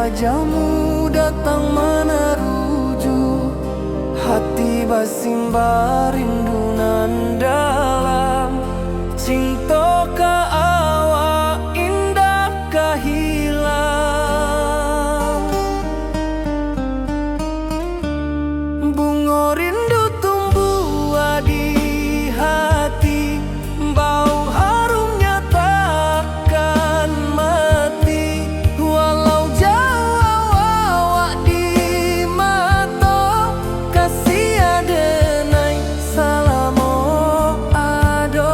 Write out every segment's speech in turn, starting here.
wajahmu datang meneruju, hati basimba rindu nan dalam. Cinta ka awak indah kahilang, bunga rindu tumbuh di hati, bau harumnya takkan mati. Walau jauh awak di mata, kasih adenai salamo ado.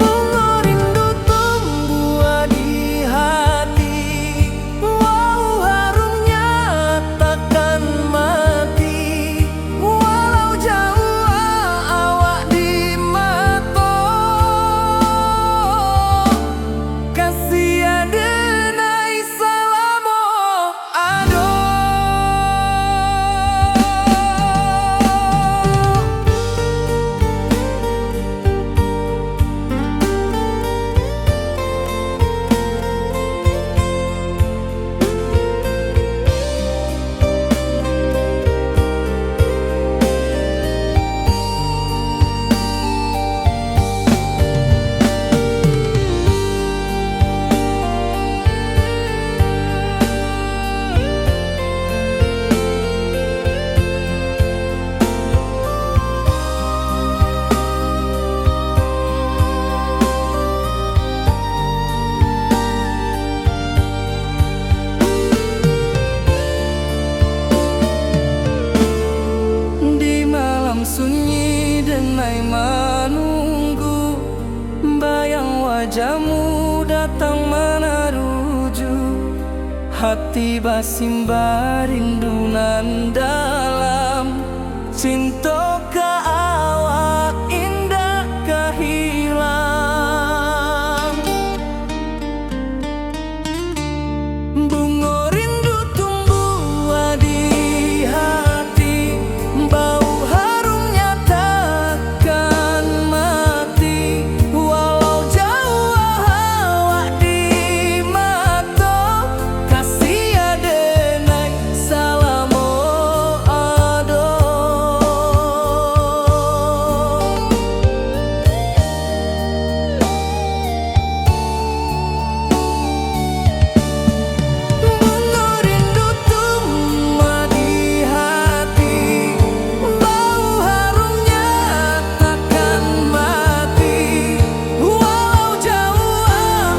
Bunga rindu tumbuh di hati, wow harumnya takkan mati. Walau jauh awak di mata, kasih adenai salamo ado. Di malam sunyi denai menunggu, bayang wajahmu datang meneruju, hati basimba rindu nan dalam. Cinta ka awak indah kahilang, bunga rindu tumbuh di hati, bau harumnya takkan mati. Walau jauh awak di mata, kasih adenai salamo ado. Bunga rindu tumbuh di hati, bau harumnya takkan mati. Walau jauh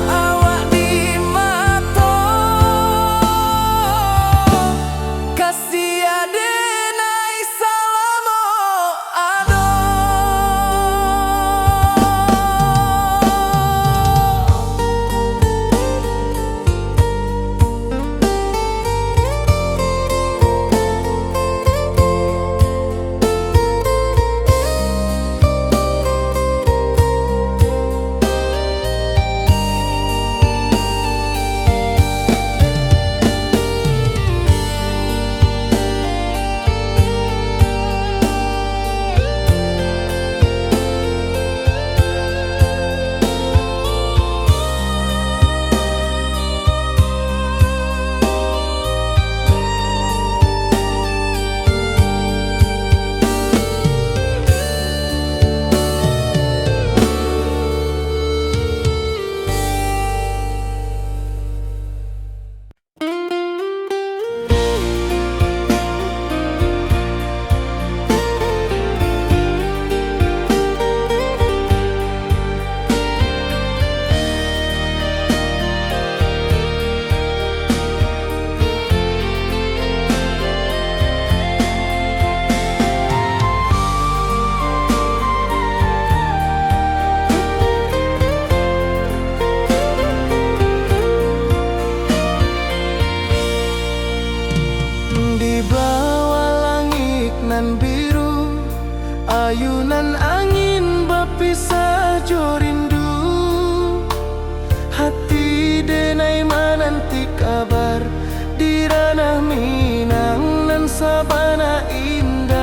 awak di mata, kasih adenai salamo ado. Di bawah langit nan biru, ayunan angin berpisah jo rindu, hati denai menanti kabar di ranah Minang nan sabana indah.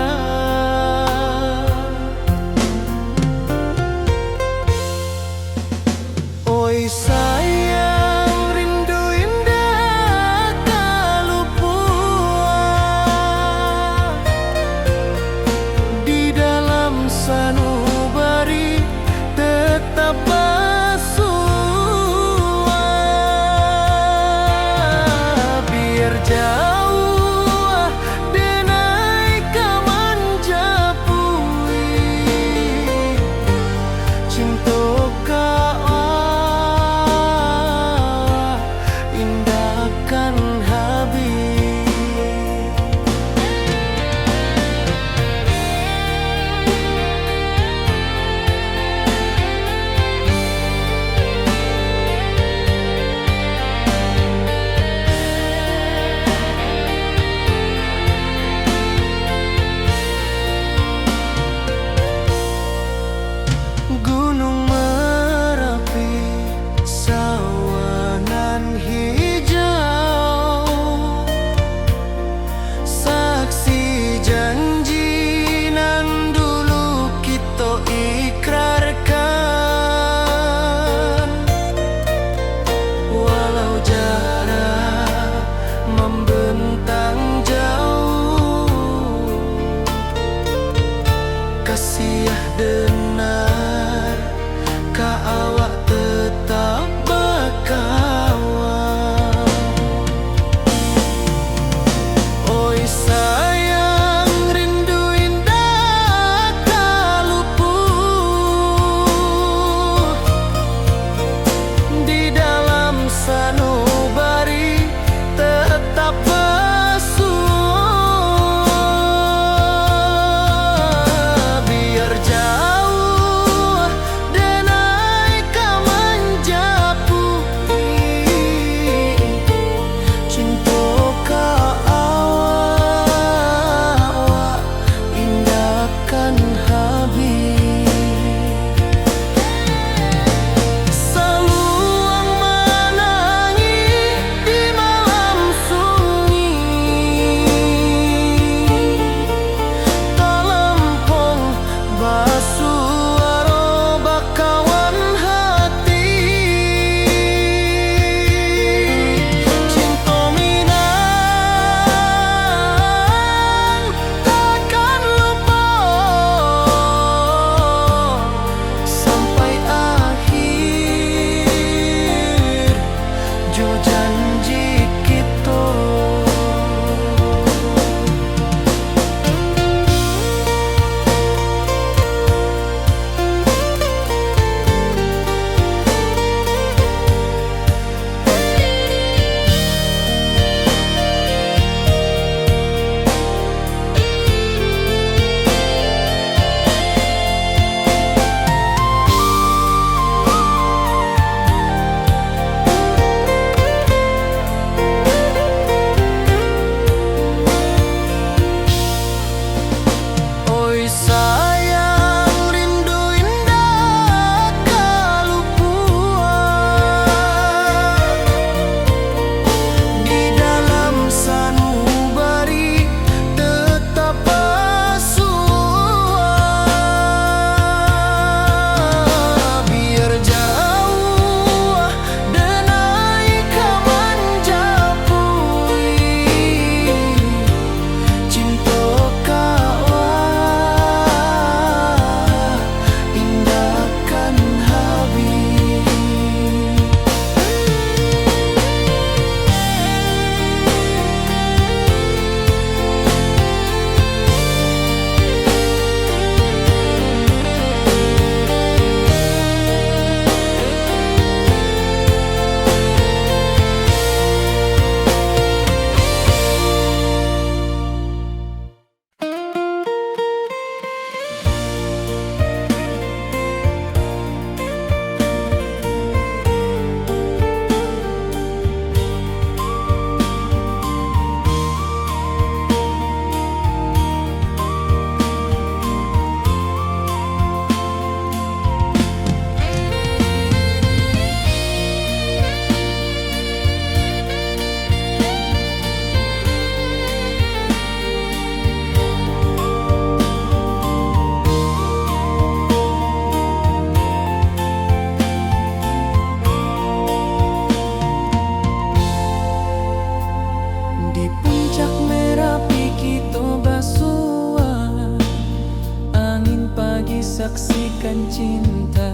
saksikan cinta.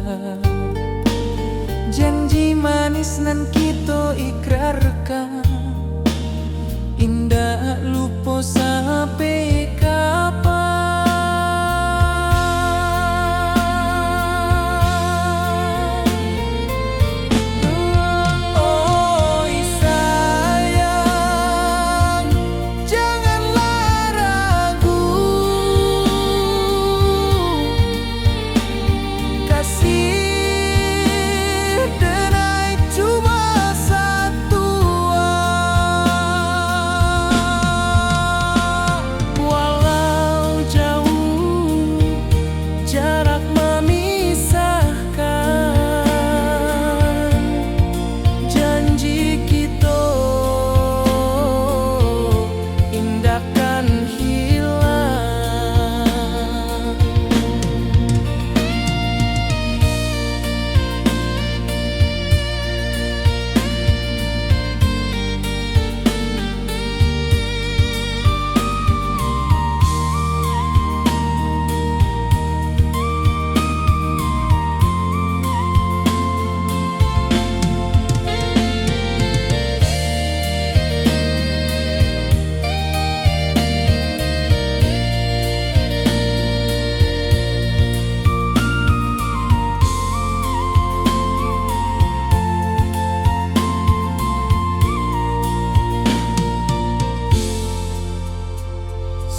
Janji manis nan kita ikrarkan, indah lupa sampai kapan. Oi sayang, janganlah ragu, kasih denai cuma satu. Walau jauh jarak memisahkan, janji kita indahkan hilang.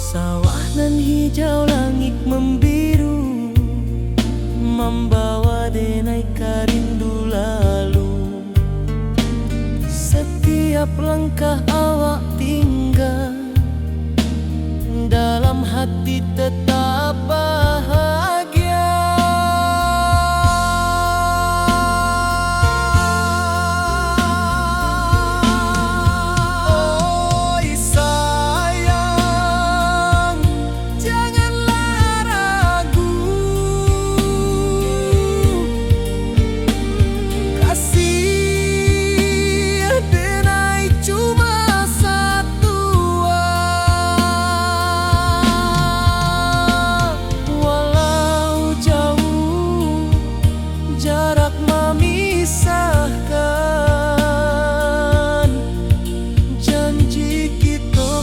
Sawah nan hijau, langit membiru, membawa denai rindu lalu. Setiap langkah awak tinggal, dalam hati tetap bahagia. Oi sayang, janganlah ragu, kasih denai cuma satu. Walau jauh jarak memisahkan, janji kita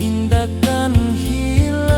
indahkan hilang.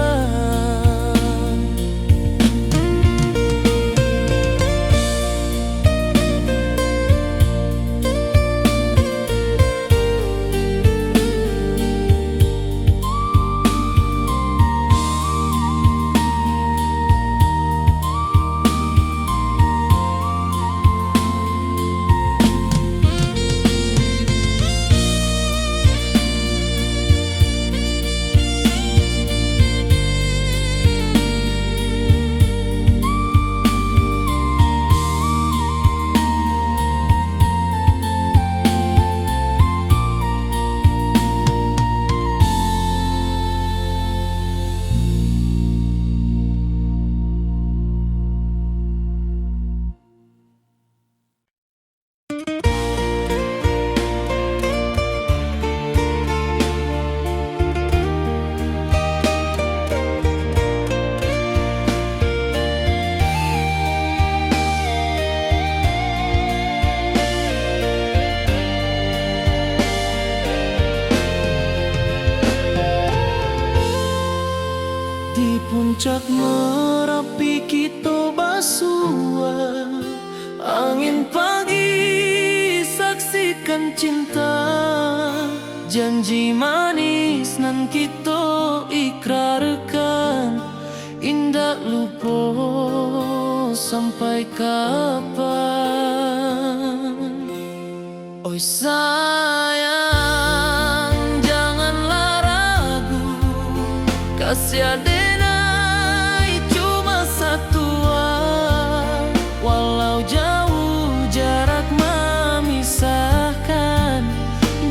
Di puncak Merapi kita basua, angin pagi saksikan cinta. Janji manis nan kita ikrarkan, indah lupa sampai kapan. Oi sayang, janganlah ragu, kasih denai cuma satu. Walau jauh jarak memisahkan,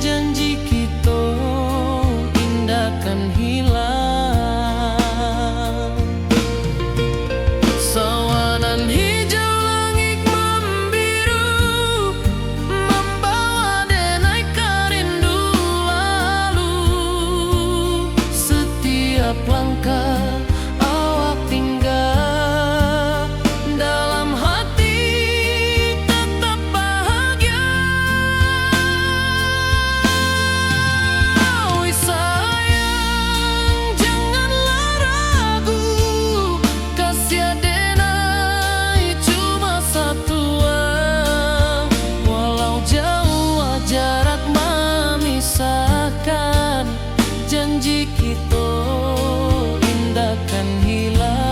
janji kita indahkan hilang. Sawanan hijau, langit membiru, membawa denai rindu lalu. Setiap langkah janji kita indah kan hilang.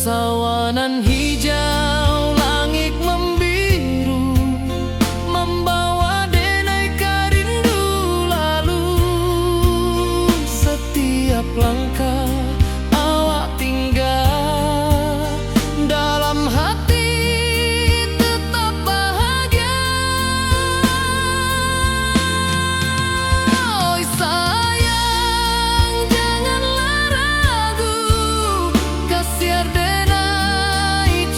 Sawanan hijau, langit membiru, membawa denai rindu lalu. Setiap langkah awak tinggal, dalam hati tetap bahagia. Oi sayang, janganlah ragu, kasiar denai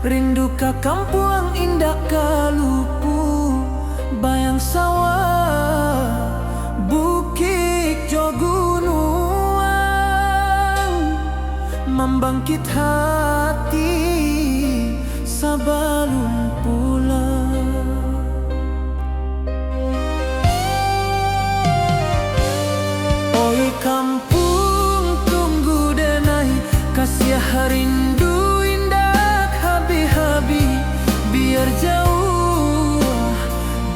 rindu ka kampung indah kalupu, bayang sawah, bukit jo gunung, membangkit hati sabalun pulang. Oi kampung tunggu denai, kasih rindu indah habi-habi, biar jauh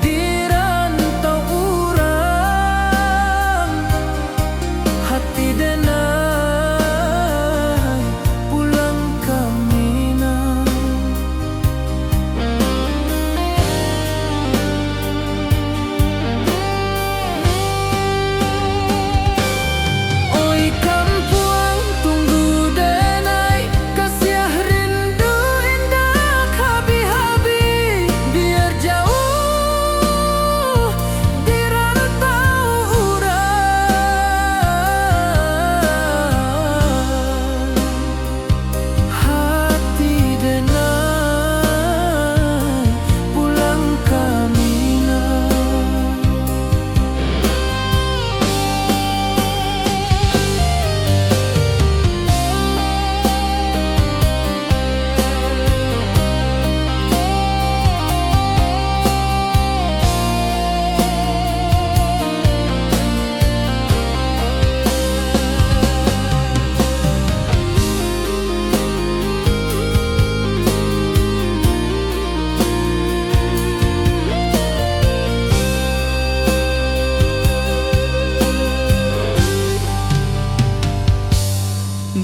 di rantau urang, hati denai pulang ke Minang. Oi kampung tunggu denai, kasih rindu indah habi-habi, biar jauh di rantau urang, hati denai pulang ke Minang.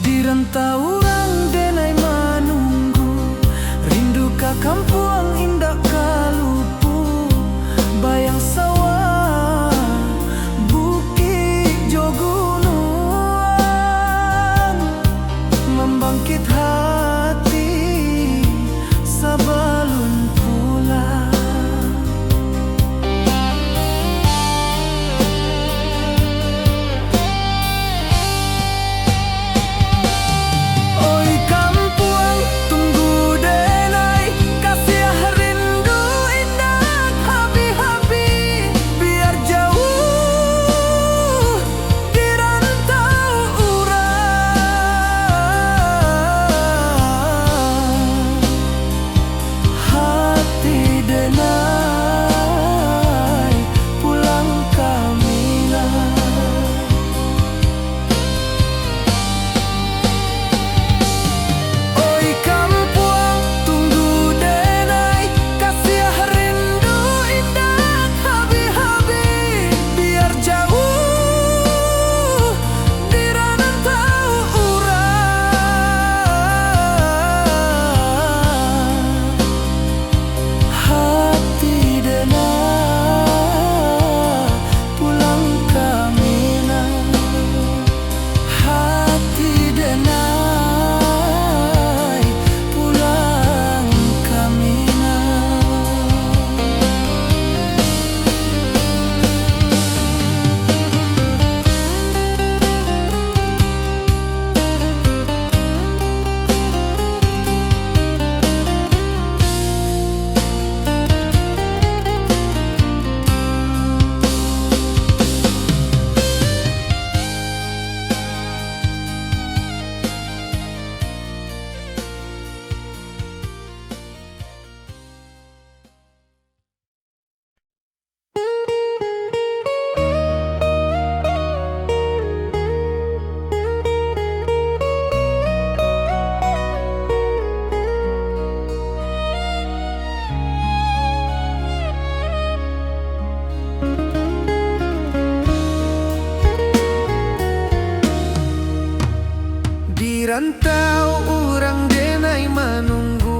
Di rantau urang denai menunggu, rindu ka kampung indah kalupu, bayang sawah, bukit jo gunung, membangkit hati sabalun pulang. Oi kampung tunggu denai, kasih rindu indah habi-habi, biar jauh di rantau urang, hati denai pulang ke Minang. Oi kampung tunggu denai, kasih rindu indah habi-habi, biar jauh di rantau urang, hati denai pulang ke Minang, hati denai pulang ke Minang. Di rantau urang denai menunggu,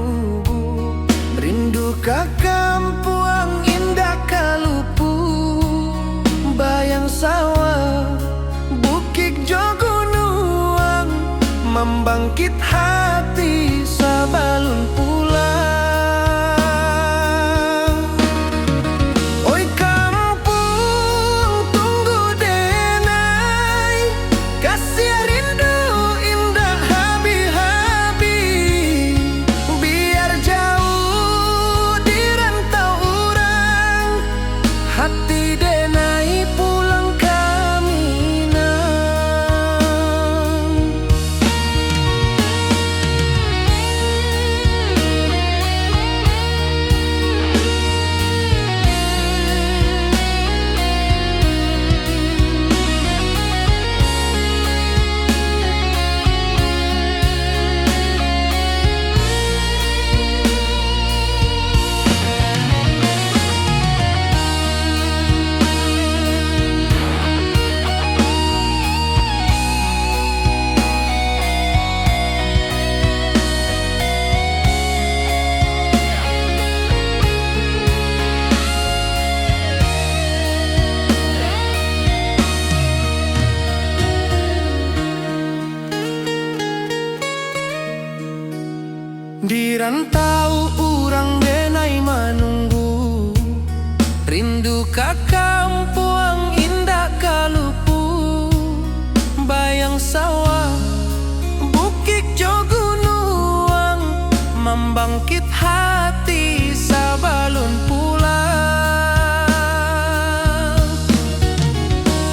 rindu ka kampung indah kalupu, bayang sawah, bukit jo gunung, membangkit hati sabalun pulang. Oi kampung tunggu denai, kasih rindu indah habi-habi, biar Di rantau urang denai manunggu, rindu ka kampung indah kalupu. Bayang sawah, bukit jo gunung, membangkit hati sabalun pulang.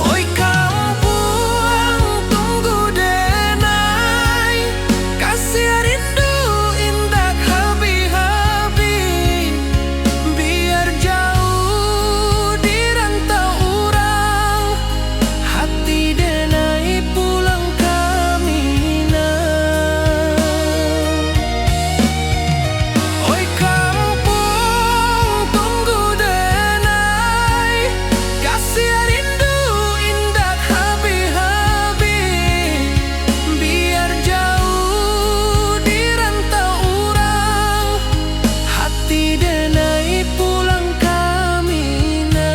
Oi kampung tunggu denai, kasih rindu indah habi-habi. Biar jauh di rantau urang, hati denai pulang kamina. Oi kampung tunggu denai, kasih rindu indah habi-habi. Biar jauh di rantau urang, hati denai pulang kamina.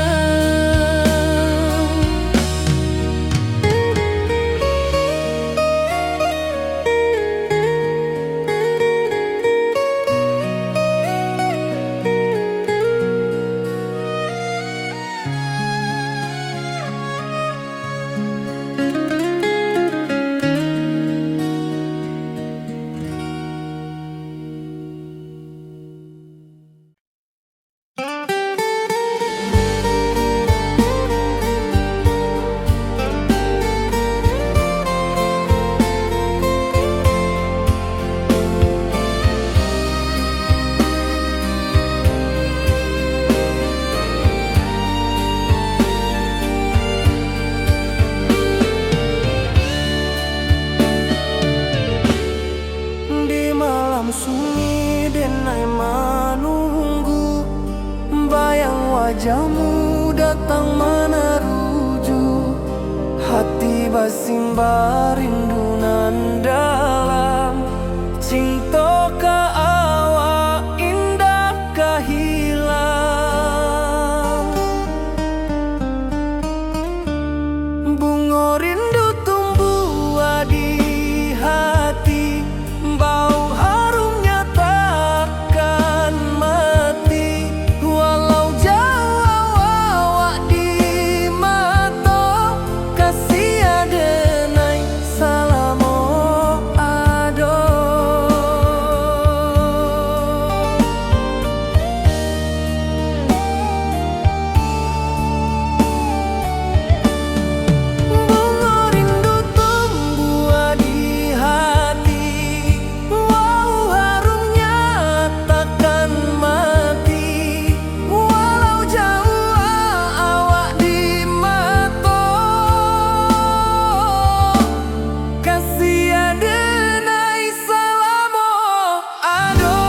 Di malam sunyi denai menunggu, bayang wajahmu datang meneruju. Hati basimba rindu nan dalam, cinta ka awak indah ka hilang. Bunga rindu tumbuh di hati, bau harumnya takkan mati. Walau jauh awak di mata, kasih adenai salamo ado. Bunga rindu tumbuh di hati, wow harumnya takkan mati. Walau jauh awak di mata, kasih adenai salamo ado.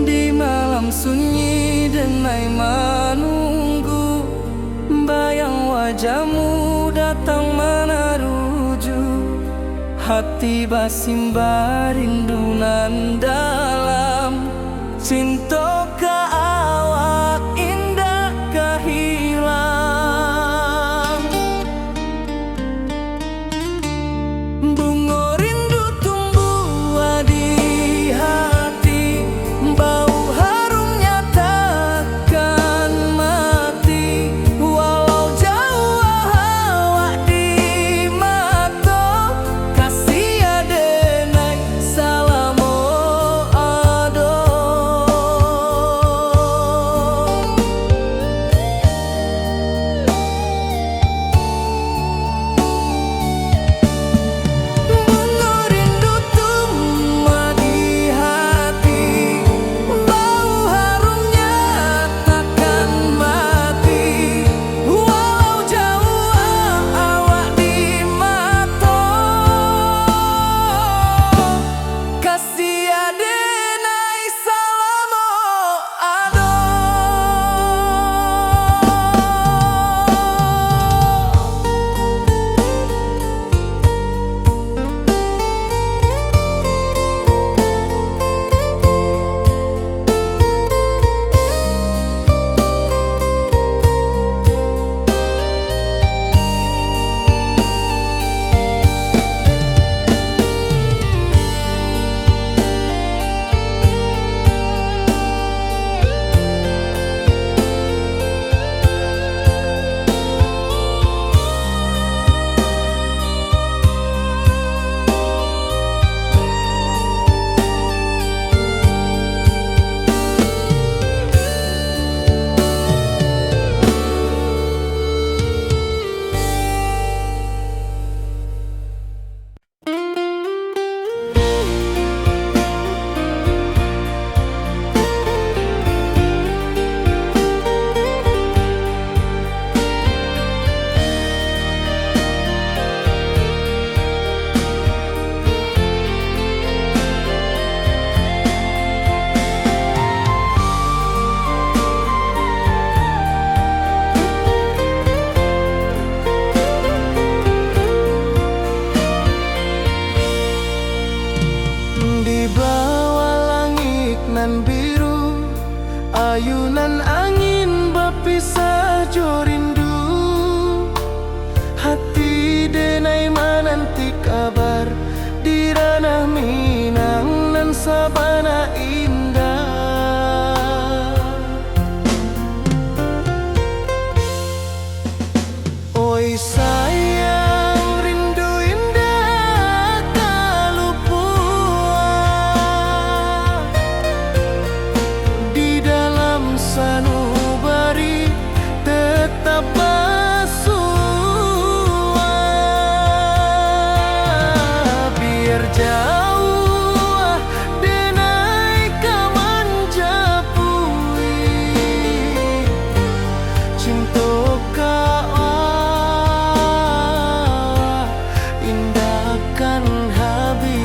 Di malam sunyi denai menunggu, bayang wajahmu datang meneruju. Hati basimba rindu nan dalam, cinta ka awak indah ka hilang. Bunga rindu tumbuh di hati, bau harumnya takkan mati. Walau jauh awak di mata, kasih adenai salamo ado. ayunan angin berpisah jo rindu, hati denai menanti kabar di ranah Minang nan sabana indah. Oi sayang, rindu indah kalupua di dalam sanubari tetap bersua. Biar jauh denai kaman japui, cinta indahkan habis.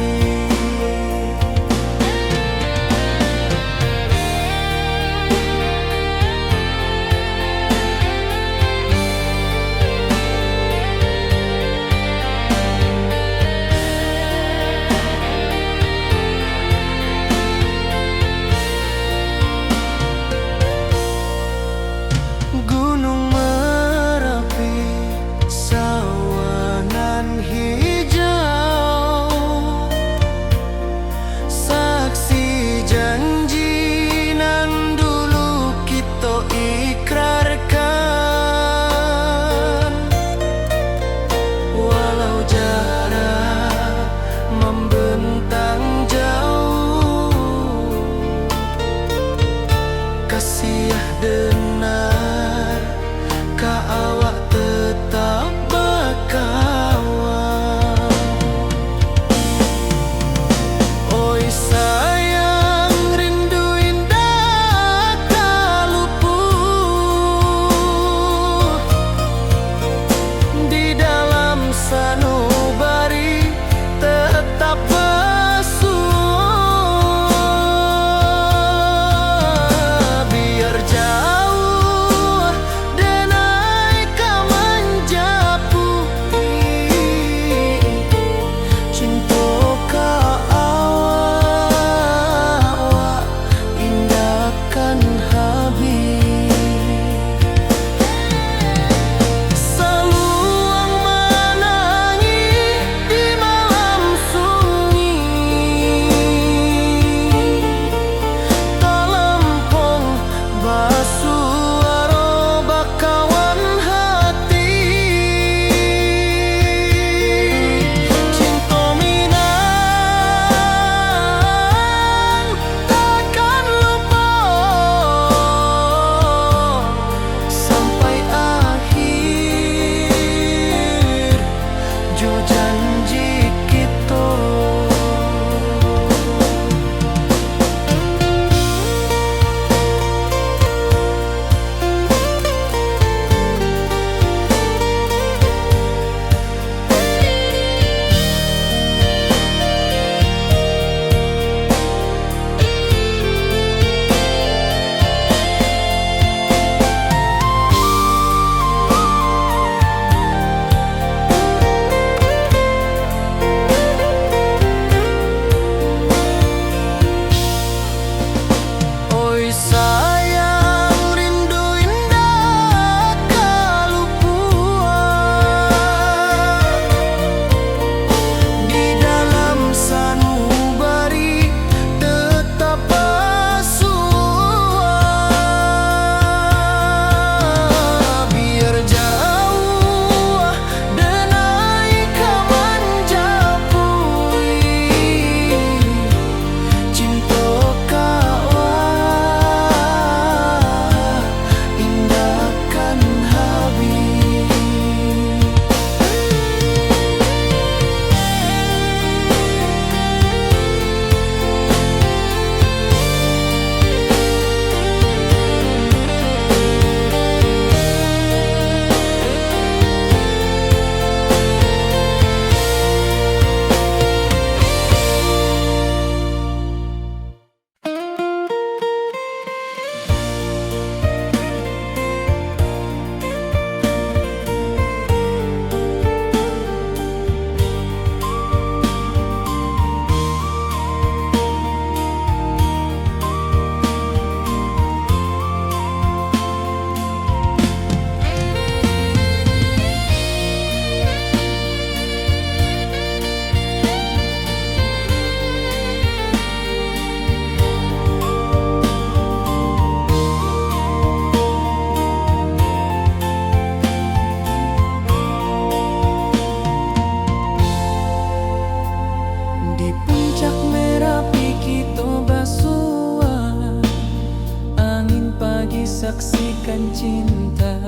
saksikan cinta.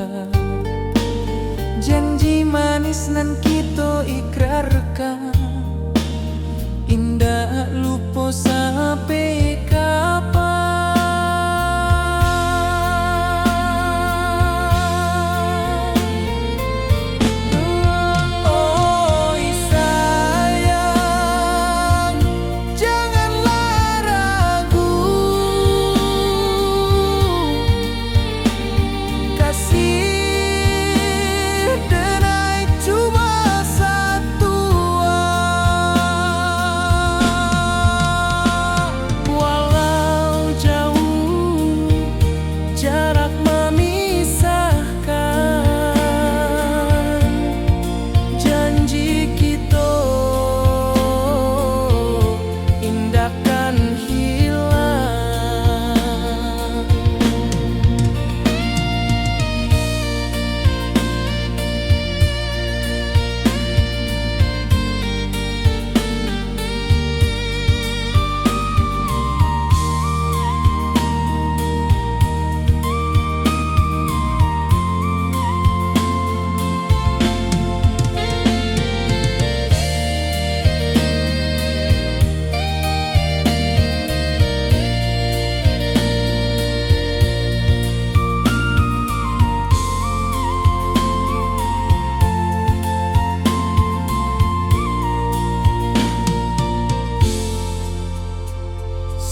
Janji manis nan kita ikrarkan, indah lupa sampai kapan. Oi sayang, janganlah ragu, kasih denai cuma satu. Walau jauh jarak memisahkan, janji kita indahkan hilang.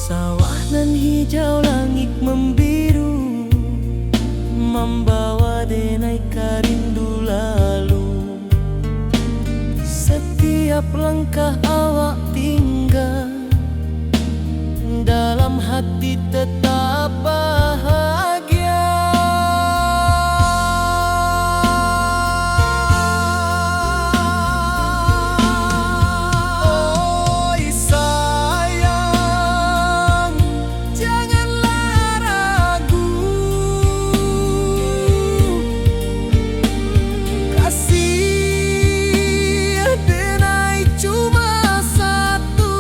Sawah nan hijau, langit membiru, membawa denai karindu lalu. Setiap langkah awak tinggal, dalam hati tetap bahagia. Oi sayang, janganlah ragu, kasih denai cuma satu.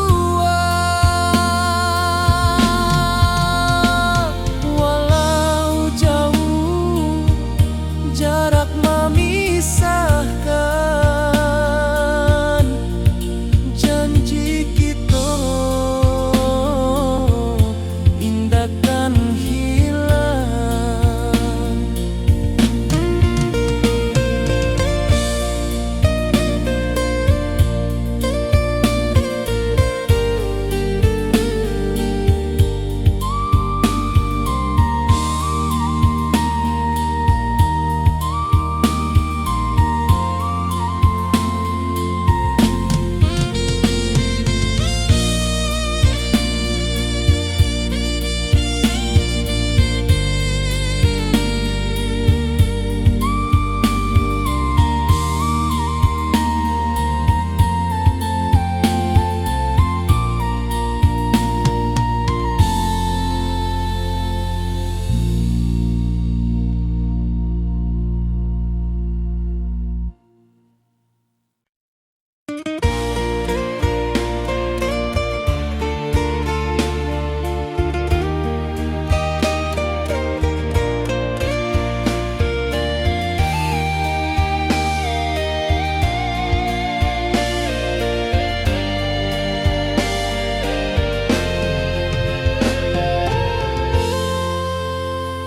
Walau jauh jarak memisahkan, janji kita indahkan hilang.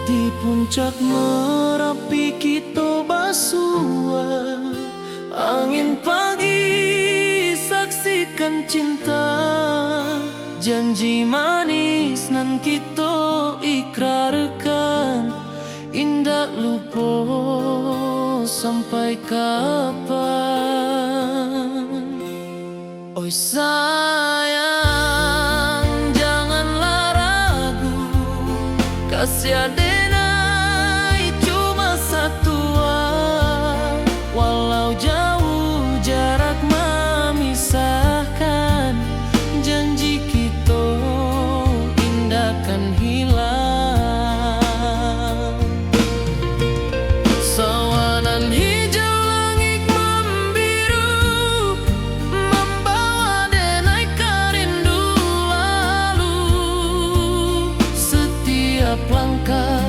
Di puncak Merapi kita bersua, angin pagi saksikan cinta. Janji manis nan kita ikrarkan, indah lupa sampai kapan. Oi sayang, janganlah ragu, kasih denai cuma satu. Walau jauh jarak memisahkan, janji kita indahkan hilang. Sawanan hijau, langit membiru, membawa denai karindu lalu. Setiap langkah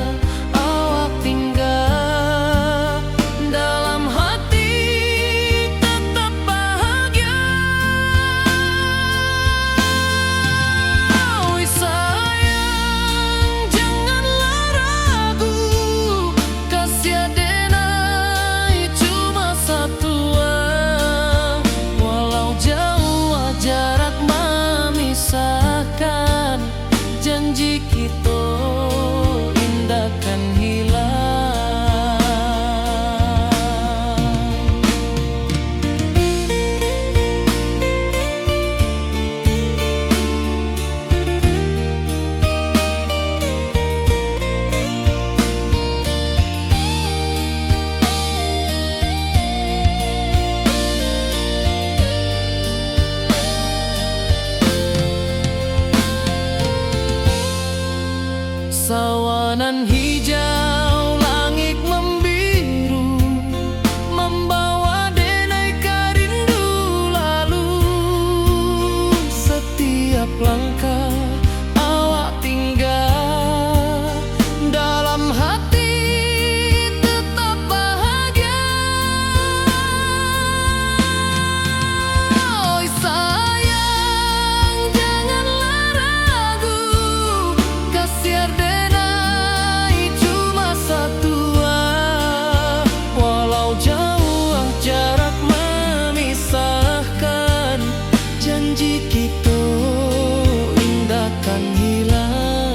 Taman hijau, langit membiru, membawa denai rindu lalu. Setiap langkah awak tinggal, dalam hati tetap bahagia. Oi sayang, janganlah ragu, kasih denai cuma satu. Walau jauh jarak memisahkan, janji kita indahkan hilang.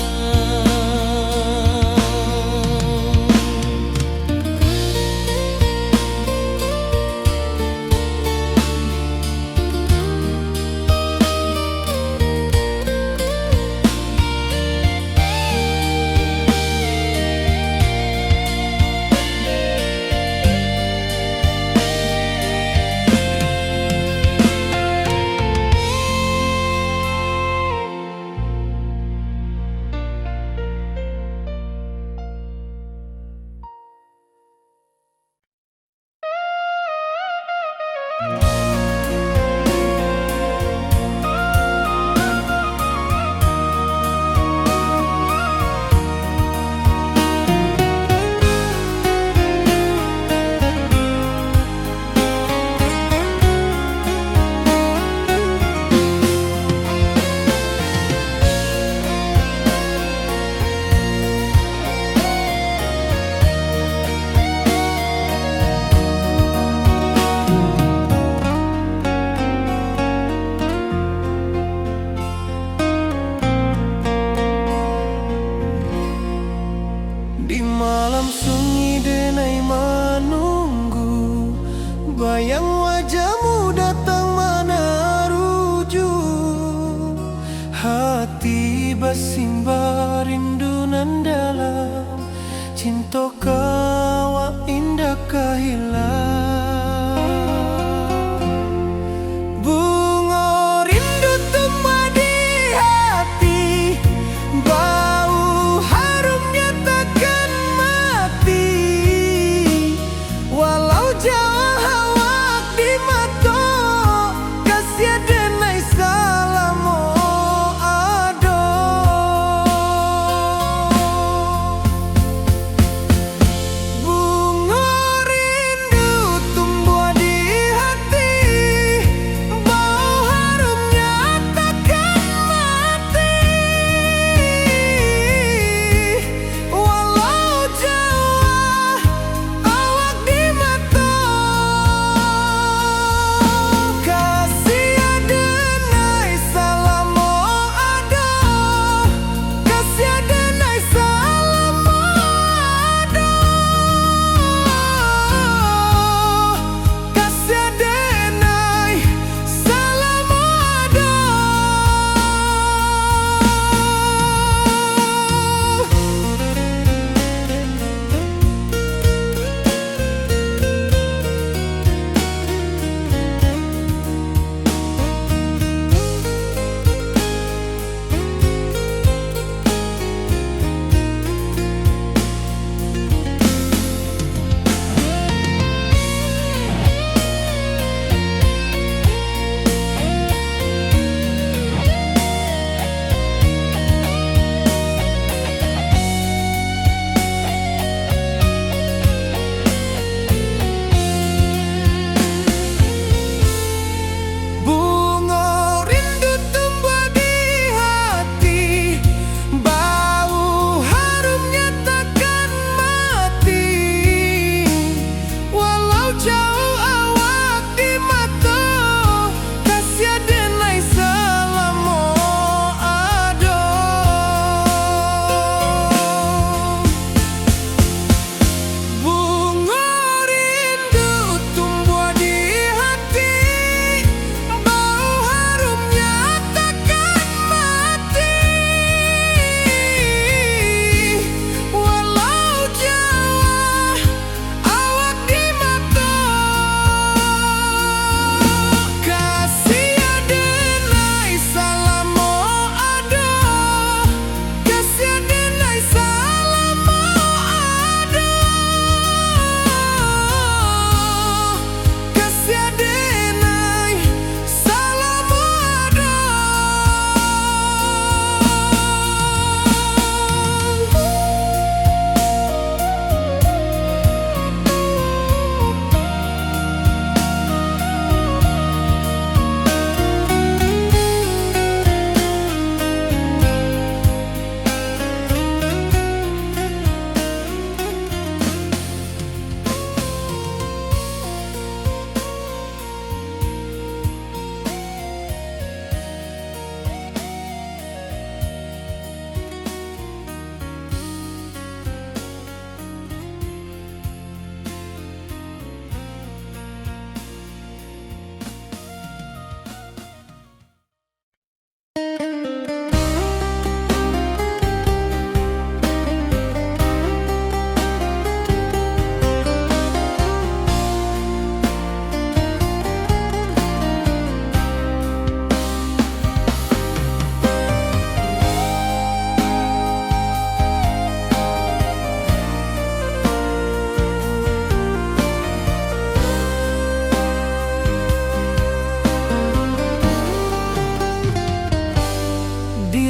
Di malam sunyi denai menunggu, bayang wajahmu datang meneruju. Hati bersimbar rindu nan dalam, cinta kau indah kehilang. Bunga rindu tumbuh di hati, bau harumnya takkan mati. Walau jauh awak di mata, kasih denai salamo ado.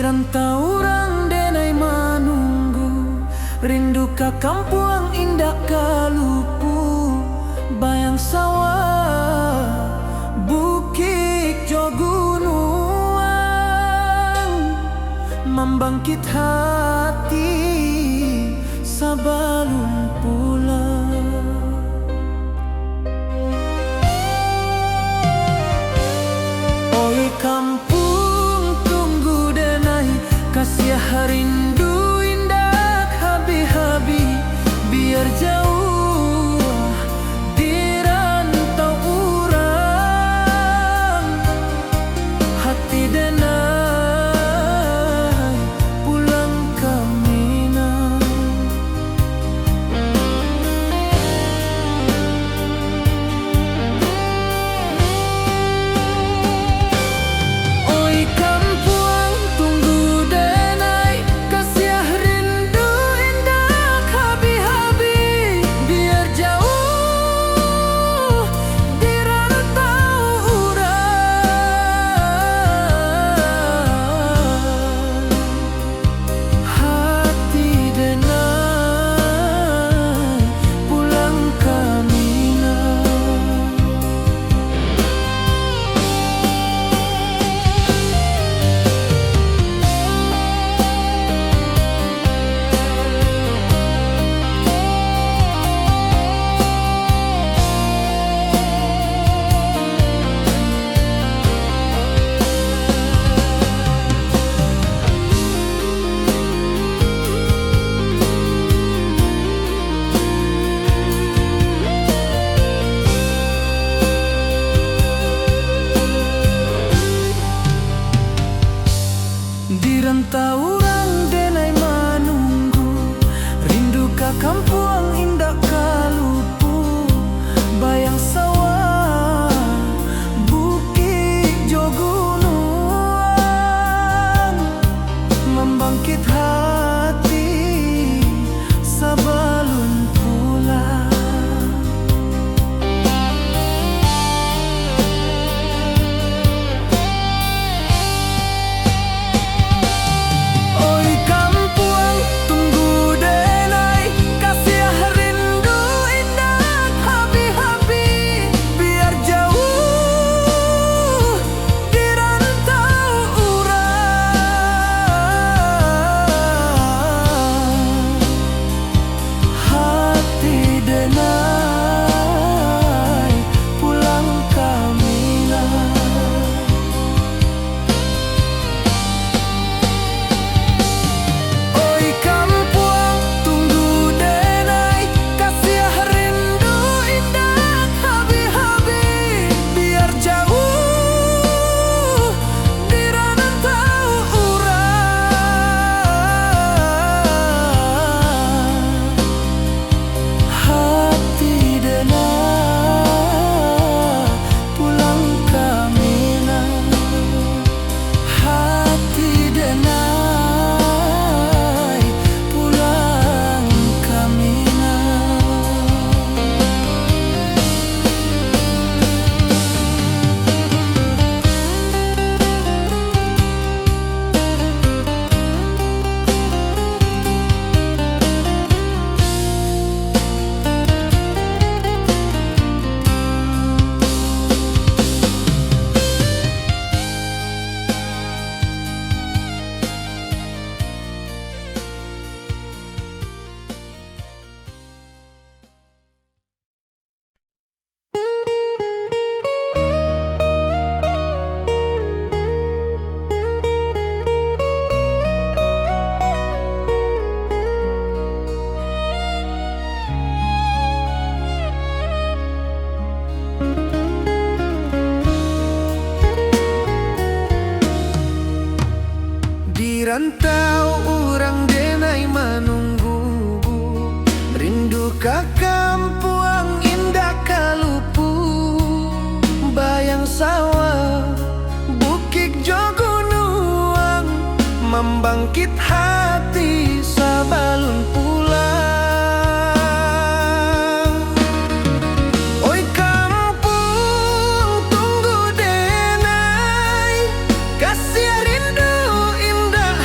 rantau orang denai manunggu, rindu ka kampung indah kalupu, bayang sawah, bukit jo gunung, membangkit hati sabalun pulang. Oi kampung tunggu denai, kasih rindu indah habi-habi, biar jauh di rantau urang, hati denai pulang ke Minang. Oi kampung tunggu denai, kasih rindu indah habi-habi, biar jauh di rantau urang, hati denai pulang ke Minang. Di rantau orang denai manunggu, rindu ka kampung indah kalupu, bayang sawah, bukit jo gunung, membangkit hati sabalun pulang. Oi kampung tunggu denai, kasih rindu indah habi-habi, biar jauh di rantau urang, hati denai pulang ke Minang. Oi kampung tunggu denai, kasih rindu indah habi-habi, biar jauh di rantau urang, hati denai pulang ke Minang, hati denai pulang ke Minang. Di rantau orang denai manunggu, rindu ka kampung indah kalupu, bayang sawah, bukit jo gunung, membangkit hati sabalun pulang. Oi kampung tunggu denai, kasih rindu indah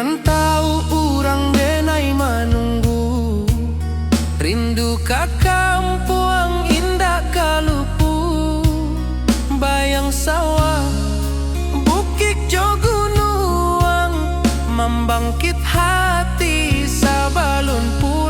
Rantau urang denai manunggu, rindu ka kampung indah kalupu. Bayang sawah, bukit jo gunung, membangkit hati sabalun pu.